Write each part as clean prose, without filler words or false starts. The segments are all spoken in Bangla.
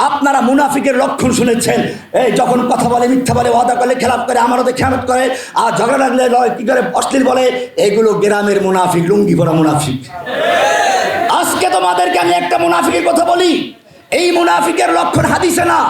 আপনারা মুনাফিকের লক্ষণ শুনেছেন, এই যখন কথা বলে, মিথ্যা বলে, ওয়াদা করে, খেলাপ করে, আমারও খেয়ানত করে, আর ঝগড়া লাগলে কি করে অশ্লীল বলে, এগুলো গ্রামের মুনাফিক, লুঙ্গি পরা মুনাফিক। আজকে তোমাদেরকে আমি একটা মুনাফিকের কথা বলি। এই মুনাফিকের লক্ষণ হাদিসে না,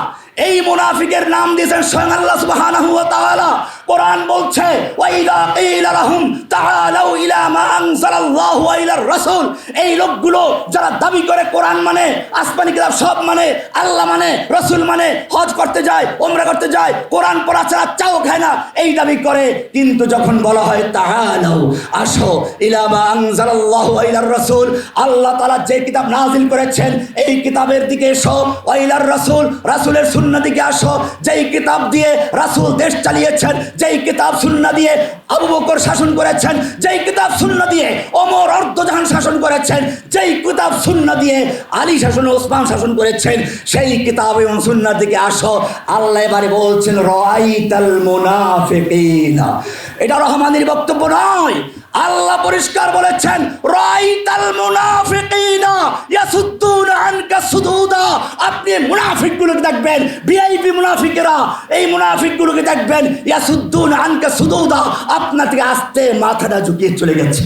এই মুনাফিকের নাম দিয়েছেন স্বয়ং আল্লাহ সুবহানাহু ওয়া তাআলা। কোরআন বলছে ওয়াইদা কিলা লাহুম তাআলাউ ইলা মা আনজালাল্লাহু ওয়া ইলার রাসূল, এই লোকগুলো যারা দাবি করে কোরআন মানে, আসমানি কিতাব সব মানে, আল্লাহ মানে, রাসূল মানে, হজ করতে যায়, ওমরা করতে যায়, কোরআন পড়া ছাড়া চাও খায় না, এই দাবি করে। কিন্তু যখন বলা হয় তাআলাউ, আসো, ইলা মা আনজালাল্লাহু ওয়া ইলার রাসূল, আল্লাহ তাআলা যে কিতাব নাযিল করেছেন এই কিতাবের দিকে এসো, ওয়া ইলার রাসূল, রাসূলের সুন্নাহ দিকে আসো, যেই কিতাব দিয়ে রাসূল দেশ চালিয়েছেন, যেই কিতাব সুন্নাহ দিয়ে আবু বকর শাসন করেছেন, যেই কিতাব সুন্নাহ দিয়ে ওমর অর্ধজাহান শাসন করেছেন, যেই কিতাব সুন্নাহ দিয়ে আলী শাসন, ওসমান শাসন করেছেন, সেই কিতাব এবং সুন্নাহর দিকে আসো। আল্লাহ এবারে বলছেন রাআইতাল মুনাফিকিনা, এটা রহমানের বক্তব্য নয়, আল্লাহ পরিষ্কার বলেছেন রাআইতাল মুনাফিকিনা ইয়াসুদ্দুনা আনকা সুদুদা, আপনি মুনাফিকগুলোকে দেখবেন, ভিআইপি মুনাফিকেরা, এই মুনাফিকগুলোকে দেখবেন ইয়াসুদ্দুনা আনকা সুদুদা, আপনার থেকে আস্তে মাথাটা ঝুঁকিয়ে চলে গেছে।